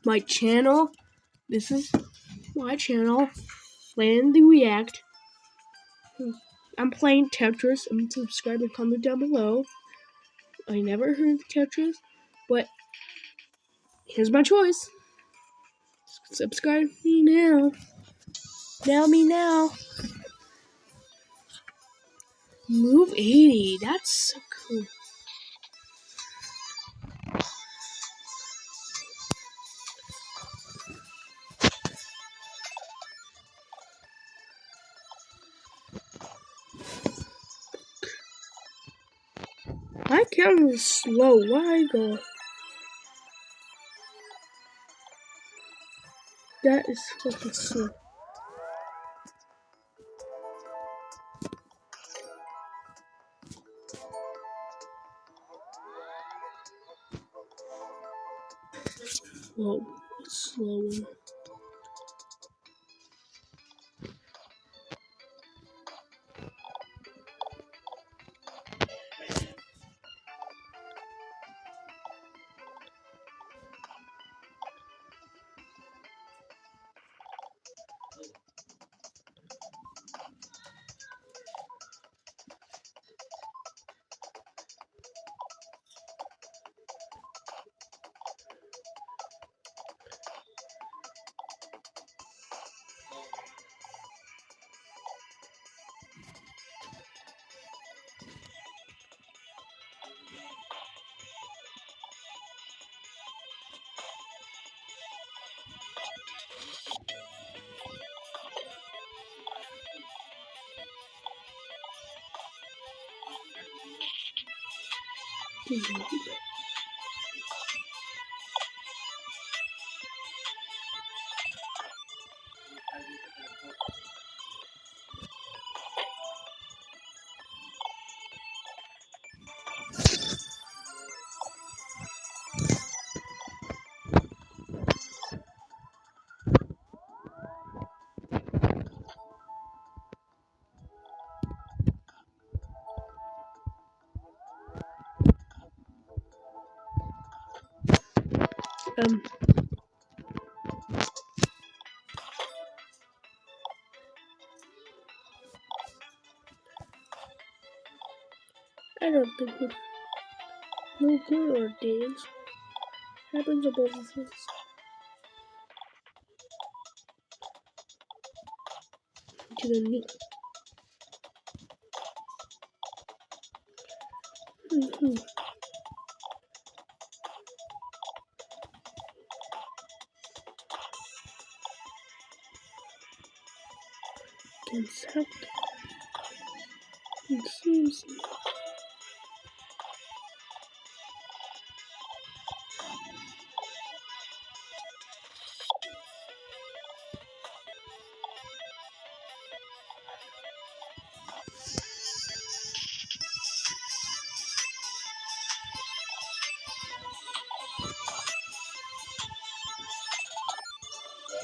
my channel. This is my channel, Land the React. I'm playing Tetris. Subscribe and comment down below. I never heard of Tetris, but here's my choice. Subscribe me now. Me now. Move 80. That's so cool. My camera is slow. Why go? That is fucking slow. Whoa, slow. I don't think it's no good or dance. Happens above the face. To the knee. Concept. It seems.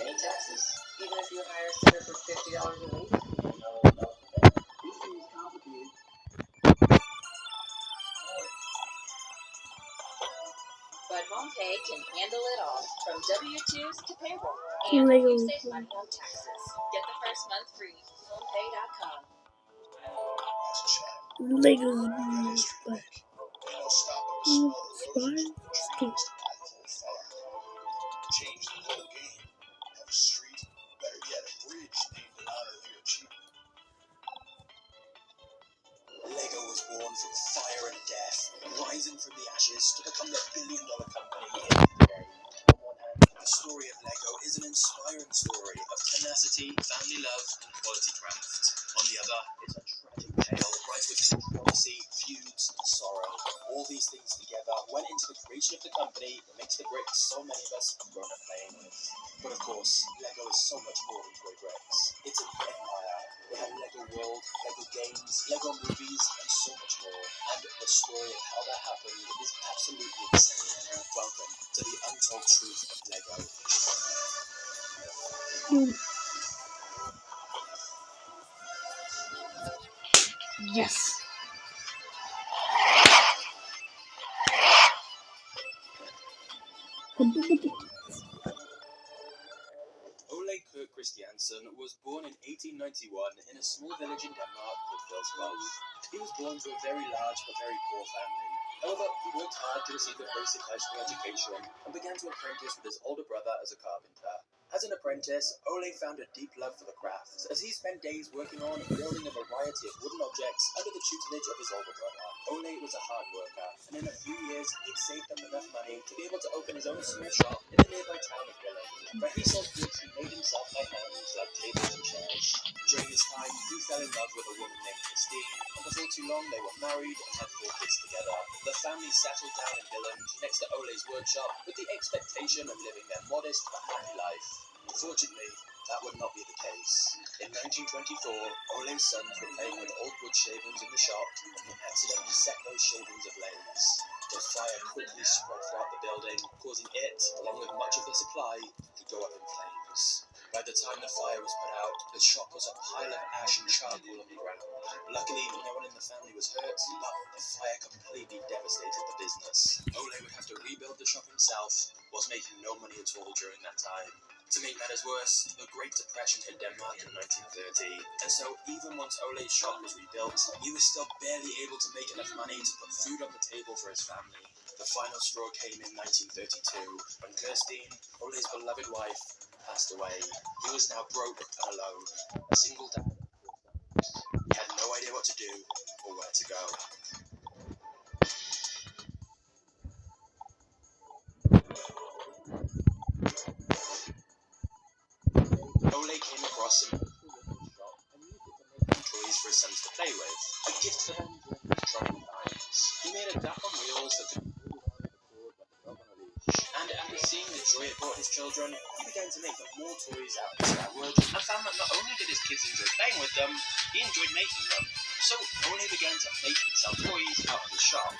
Any taxes, even if you hire a sitter for $50 a week. This seems complicated. But MonePay can handle it all, from W-2s to payroll, and you save money on taxes. Get the first month free. MonePay.com. Lego Change the whole game. Have a street, better yet a bridge named in honor of your achievement. Lego was born from fire and death, rising from the ashes to become the billion-dollar company it is today. On one hand, the story of Lego is an inspiring story of tenacity, family love, and quality craft. On the other, it's a tragic tale rife with controversy, feuds, and sorrow. All these things together went into the creation of the company that makes the bricks so many of us have grown up playing with. But of course, Lego is so much more than toy bricks. It's an empire. They have Lego World, Lego Games, Lego Movies, and so much more. And the story of how that happened is absolutely insane. Welcome to the untold truth of Lego. Yes. Peterson was born in 1891 in a small village in Denmark called Filsborg. He was born to a very large but very poor family. However, he worked hard to receive a basic high school education and began to apprentice with his older brother as a carpenter. As an apprentice, Ole found a deep love for the crafts, as he spent days working on and building a variety of wooden objects under the tutelage of his older brother. Ole was a hard worker, and in a few years, he'd saved up enough money to be able to open his own small shop in the nearby town of Billund, where he sold goods he made himself by hand, like tables and chairs. During this time, he fell in love with a woman named Christine, and before too long, they were married and had 4 kids together. The family settled down in Billund, next to Ole's workshop, with the expectation of living their modest but happy life. Unfortunately, that would not be the case. In 1924, Ole's sons were playing with old wood shavings in the shop when they accidentally set those shavings ablaze. The fire quickly spread throughout the building, causing it, along with much of the supply, to go up in flames. By the time the fire was put out, the shop was a pile of ash and charcoal on the ground. Luckily, no one in the family was hurt, but the fire completely devastated the business. Ole would have to rebuild the shop himself, whilst making no money at all during that time. To make matters worse, the Great Depression hit Denmark in 1930, and so even once Ole's shop was rebuilt, he was still barely able to make enough money to put food on the table for his family. The final straw came in 1932, when Kirstine, Ole's beloved wife, passed away. He was now broke and alone, a single dad. He had no idea what to do or where to go. Ole came across an old woman's shop and used it to make toys for his sons to play with, a gift for them during these trying times. He made a duck on wheels that could be pulled around with a cord like a dog on a leash. And after seeing the joy it brought his children, he began to make them more toys out of that wood, and found that not only did his kids enjoy playing with them, he enjoyed making them. So Ole began to make and sell toys out of his shop.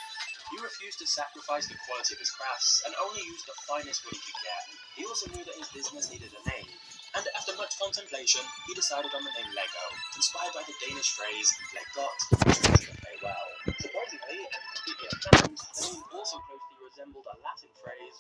He refused to sacrifice the quality of his crafts and only used the finest wood he could get. He also knew that his business needed a name, and after much contemplation, he decided on the name Lego, inspired by the Danish phrase "leg godt," which means to play well. Surprisingly, and completely unplanned, the name also closely resembled a Latin phrase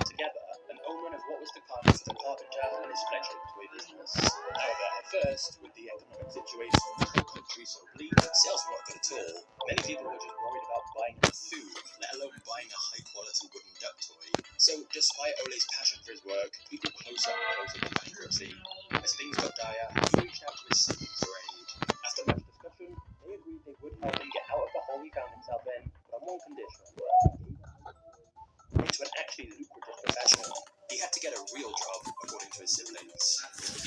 together, an omen of what was to come for the carpenter and his fledgling toy business. However, at first, with the economic situation of the country so bleak, sales were not good at all. Many people were just worried about buying food, let alone buying a high-quality wooden duck toy. So, despite Ole's passion for his work, he grew closer and closer to bankruptcy. As things got dire, he reached out to his siblings for aid. After much discussion, they agreed they would help him get out of the hole he found himself in, but on one condition: into an actually lucrative profession. He had to get a real job, according to his siblings.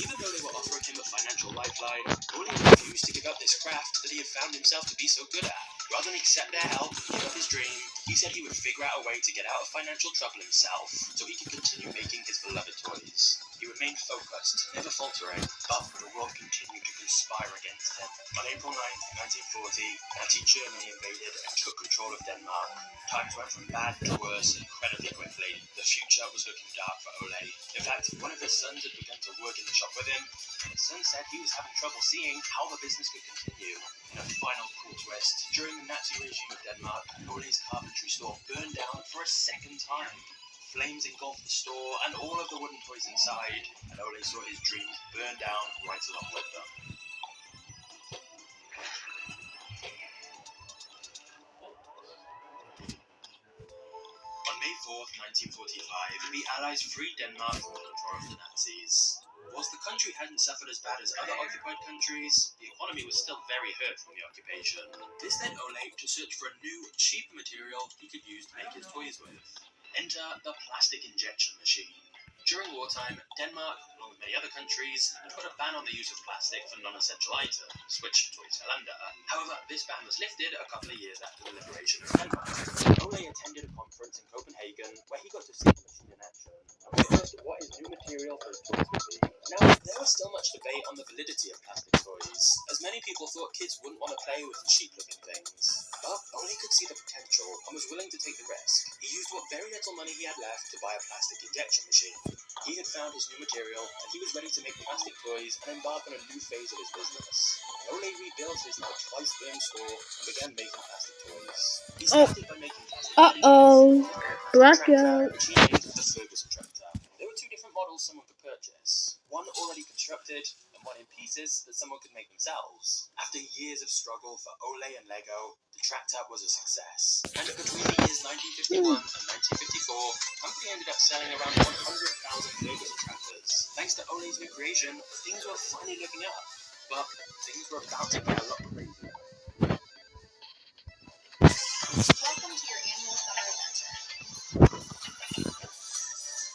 Even though they were offering him a financial lifeline, Ole refused to give up this craft that he had found himself to be so good at. Rather than accept their help and give up his dream, he said he would figure out a way to get out of financial trouble himself, so he could continue making his beloved toys. He remained focused, never faltering, but the world continued to conspire against him. On April 9th, 1940, Nazi Germany invaded and took control of Denmark. Times went from bad to worse incredibly quickly. The future was looking dark for Ole. In fact, one of his sons had begun to work in the shop with him, and his son said he was having trouble seeing how the business could continue. In a final cool twist, during the Nazi regime of Denmark, Ole's carpentry store burned down for a second time. Flames engulfed the store and all of the wooden toys inside, and Ole saw his dreams burn down right along with them. On May 4th, 1945, the Allies freed Denmark from the control of the Nazis. Whilst the country hadn't suffered as bad as other occupied countries, the economy was still very hurt from the occupation. This led Ole to search for a new, cheaper material he could use to make his toys with. Enter the plastic injection machine. During wartime, Denmark, along with many other countries, had put a ban on the use of plastic for non-essential items, which toys fell under. However, this ban was lifted a couple of years after the liberation of Denmark. Ole attended a conference in Copenhagen where he got to see the machine in action and witnessed what his new material for his toys would be. Now, there was still much debate on the validity of plastic toys, as many people thought kids wouldn't want to play with cheap-looking things. But Ole could see the potential and was willing to take the risk. He used what very little money he had left to buy a plastic injection machine. He had found his new material, and he was ready to make plastic toys and embark on a new phase of his business. Ole rebuilt his now twice-burned store and began making plastic toys. He started by making plastic Blackout. which he named the Ferguson tractor. There were 2 different different models someone could purchase. One already constructed, and one in pieces that someone could make themselves. After years of struggle for Ole and Lego, the Tractap was a success. And between the years 1951 and 1954, the company ended up selling around 100,000 Lego tractors. Thanks to Ole's new creation, things were finally looking up. But things were about to get a lot crazier. Welcome to your annual summer adventure,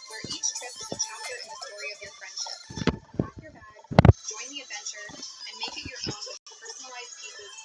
where each trip is a chapter in the story of your friendship. Pack your bags, join the adventure, and make it your own with personalized pieces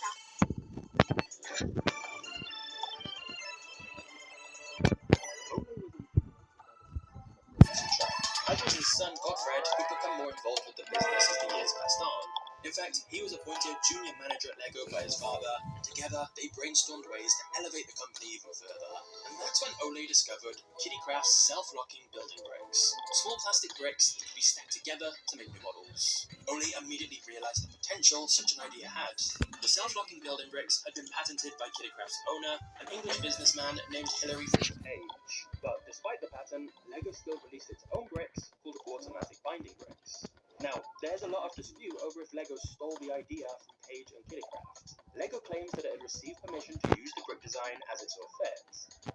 As was his son Gottfried, who become more involved with the business as the years passed on. In fact, he was appointed junior manager at Lego by his father. Together, they brainstormed ways to elevate the company even further. And that's when Ole discovered Kiddicraft's self-locking building bricks. Small plastic bricks that could be stacked together to make new models. Ole immediately realized the potential such an idea had. The self-locking building bricks had been patented by Kiddicraft's owner, an English businessman named Hilary Page. But despite the patent, Lego still released its own bricks called automatic binding bricks. Now, there's a lot of dispute over if Lego stole the idea from Page and Kiddicraft. Lego claims that it had received permission to use the brick design as it saw fit.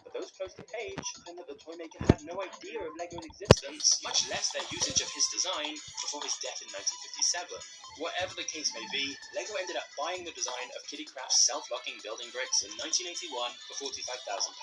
But those close to Page claim that the toymaker had no idea of Lego's existence, much less their usage of his design, before his death in 1957. Whatever the case may be, Lego ended up buying the design of Kiddicraft's self-locking building bricks in 1981 for £45,000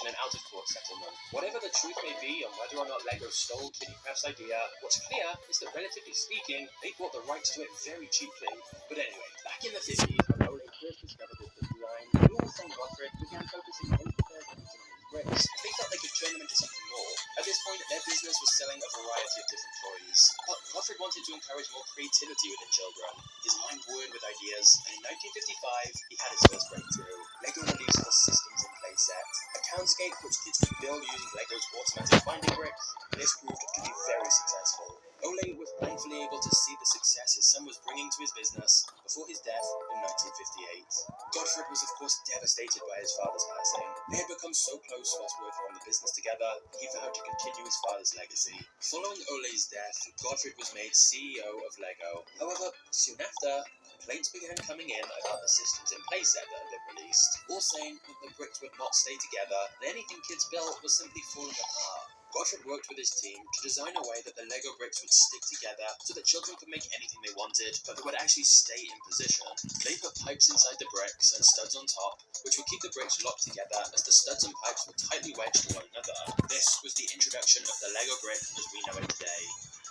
in an out-of-court settlement. Whatever the truth may be on whether or not Lego stole Kiddicraft's idea, what's clear is that relatively speaking, they bought the rights to it very cheaply. But anyway, back in the 50s, when Ole first discovered this design, he and his son Gottfried began focusing most of their attention on his bricks. They felt they could turn them into something more. At this point, their business was selling a variety of different toys. But Gottfried wanted to encourage more creativity within children. His mind whirred with ideas, and in 1955, he had his first breakthrough. Lego released the Systems in Play set, a townscape which kids could build using Lego's automatic binding bricks. This proved to be very successful. Ole was thankfully able to see the success his son was bringing to his business before his death in 1958. Gottfried was of course devastated by his father's passing. They had become so close whilst working on the business together, he vowed to continue his father's legacy. Following Ole's death, Gottfried was made CEO of Lego. However, soon after, complaints began coming in about the Systems in Play set that had been released, all saying that the bricks would not stay together and anything kids built was simply falling apart. Gottfried worked with his team to design a way that the Lego bricks would stick together so that children could make anything they wanted, but that would actually stay in position. They put pipes inside the bricks and studs on top, which would keep the bricks locked together as the studs and pipes were tightly wedged to one another. This was the introduction of the Lego brick as we know it today.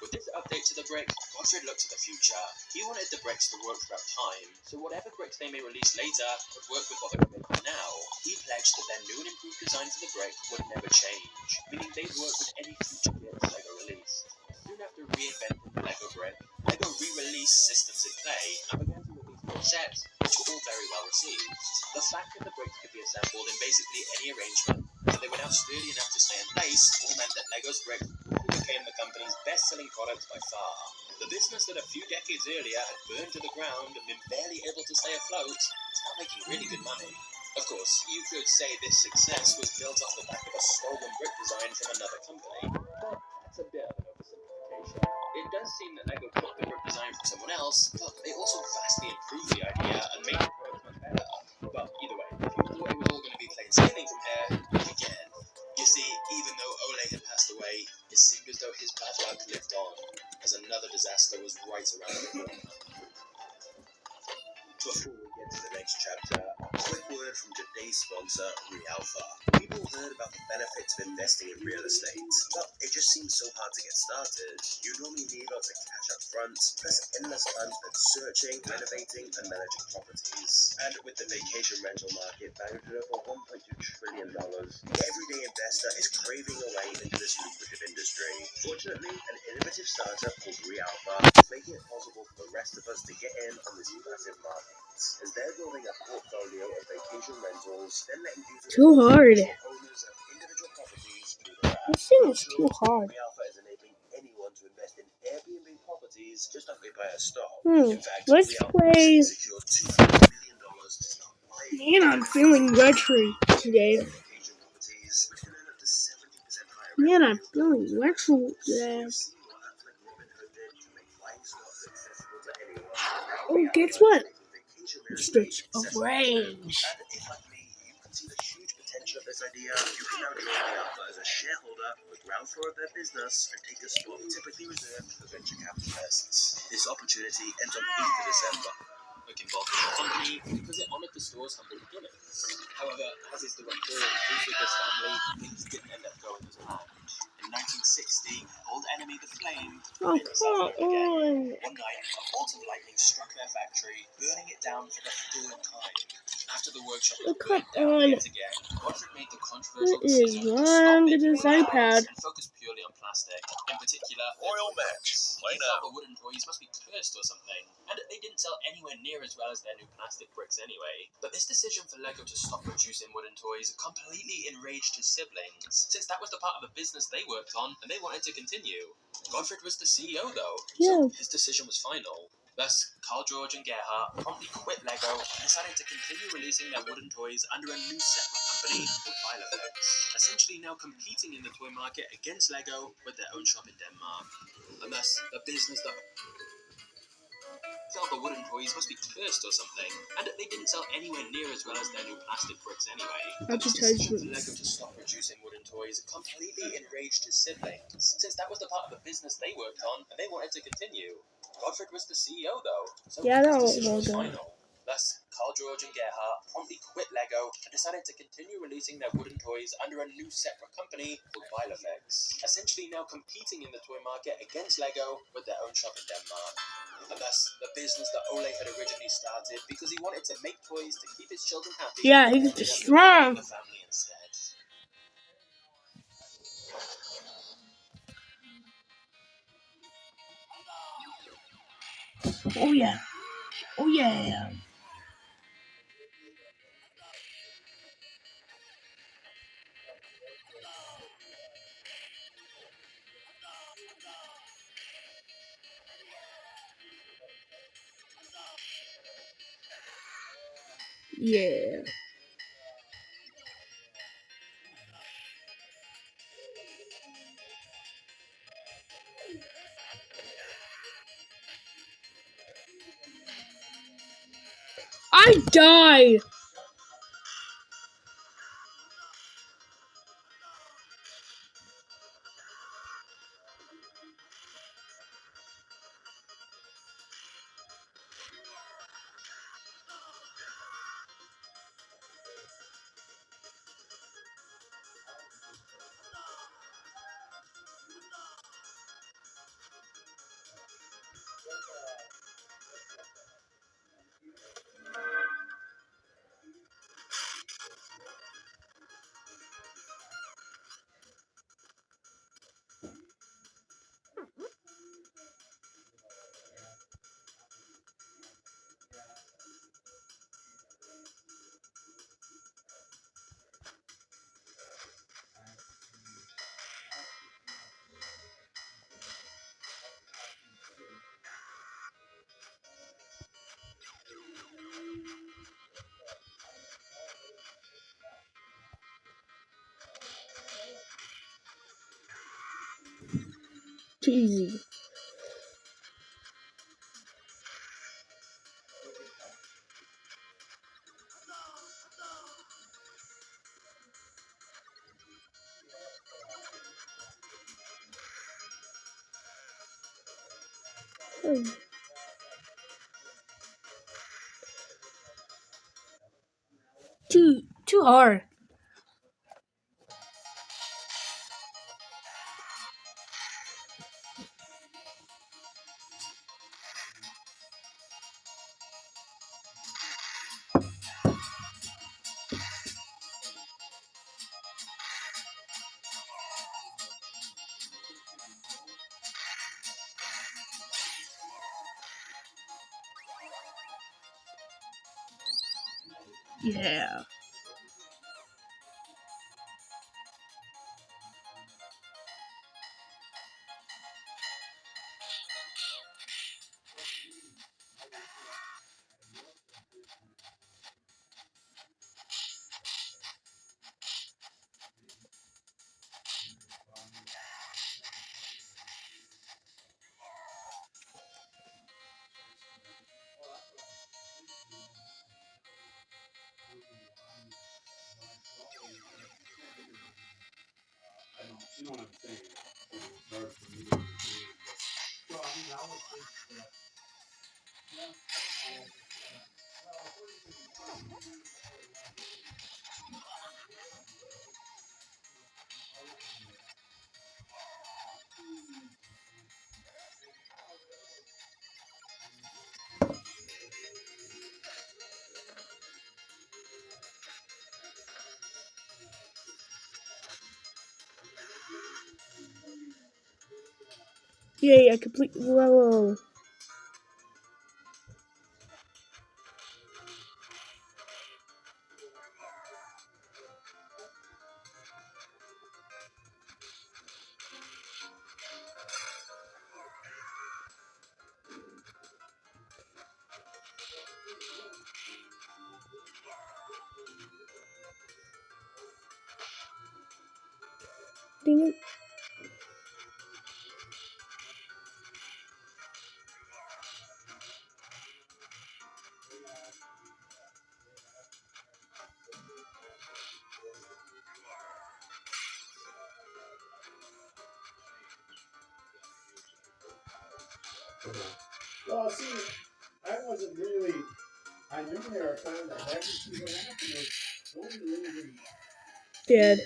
With this update to the brick, Gottfried looked to the future. He wanted the bricks to work throughout time, so whatever bricks they may release later would work with what they were making now. He pledged that their new and improved design for the brick would never change, meaning they'd work with any future kits Lego released. Soon after reinventing the Lego brick, Lego re-released Systems in Play and began to release more sets, which were all very well received. The fact that the bricks could be assembled in basically any arrangement, and they were now sturdy enough to stay in place, all meant that Lego's bricks became the company's best-selling product by far. The business that a few decades earlier had burned to the ground and been barely able to stay afloat is now making really good money. Of course, you could say this success was built off the back of a stolen brick design from another company, but that's a bit of an oversimplification. It does seem that Lego took the brick design from someone else, but they also vastly improved the idea and made the product much better. But either way, if you thought it was all going to be plain sailing from here, think again. You see, even though Ole had passed away, it seemed as though his bad luck lived on, as another disaster was right around the corner. Before we get to the next chapter, a quick word from today's sponsor, Realpha. We've all heard about the benefits of investing in real estate, but it just seems so hard to get started. You normally need lots of cash up front, plus endless time spent searching, renovating, and managing properties. And with the vacation rental market valued at over $1.2 trillion, the everyday investor is craving a way into this lucrative industry. Fortunately, an innovative startup called Realpha is making it possible for the rest of us to get in on this massive market. As they're building a portfolio of vacation rentals, then letting users Too hard. owners of individual properties through their app. This thing is too hard. Realpha is enabling anyone to invest in Airbnb properties just like they buy a stock. In fact, Let's Realpha play. secured $200 million to start buying Man, I'm feeling retro today. vacation properties, which can earn up to 70% higher Man, I'm feeling retro today. Oh, guess what? Stitch of Rage. See the huge potential of this idea. You can now join the Alpha as a shareholder on the ground floor of their business and take a spot typically reserved for venture capitalists. This opportunity ends on 8th of December. Look involved in the company because it honored the store's humble beginnings. However, as is the recurring case with this family, things didn't end up going as planned. In 1960, Old Enemy the Flame Oh, hit South come on. One night, a bolt of lightning struck their factory, burning it down for the third time. After the workshop was Oh, come burnt down on. yet again, Godfrey made the controversial What is decision to stop wrong with making this wooden iPad? toys and focus purely on plastic. In particular, Royal their match. bricks. Play He thought now. the wooden toys must be cursed or something, and they didn't sell anywhere near as well as their new plastic bricks anyway. But this decision for Lego to stop producing wooden toys completely enraged his siblings, since that was the part of the business they worked on and they wanted to continue. Godfrey was the CEO though, Yeah. so his decision was final. Thus, Carl George and Gerhardt promptly quit Lego and decided to continue releasing their wooden toys under a new separate company called Biloflex, essentially now competing in the toy market against Lego with their own shop in Denmark. And thus, the business that felt the wooden toys must be cursed or something, and they didn't sell anywhere near as well as their new plastic bricks anyway. But this decision for Lego to stop producing wooden toys completely enraged his siblings, since that was the part of the business they worked on and they wanted to continue. Godfrey was the CEO though, so Yeah, his that was decision was well done. final. Thus, Carl George and Gerhardt promptly quit Lego and decided to continue releasing their wooden toys under a new separate company called Biloflex, essentially now competing in the toy market against Lego with their own shop in Denmark. And thus, the business that Ole had originally started because he wanted to make toys to keep his children happy. Yeah, he's ended up strong. becoming the family instead. Oh, yeah. Oh, yeah. Yeah. I die. Easy. Too hard. Yeah. Yay, I complete the level. Dang it. Well, see, I wasn't really. I knew they were kind of heavy. See what happened was nobody really. Dead.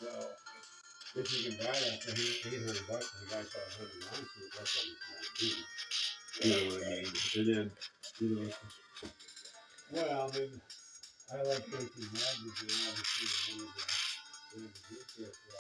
Well, if you can buy that for $800 and the guy saw 100 ounces, that's what he's trying to do. You know what I mean? And then, you know, well, then I like taking magnets and all this shit. And the group there for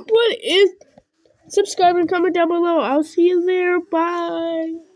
What is? Subscribe and comment down below. I'll see you there. Bye.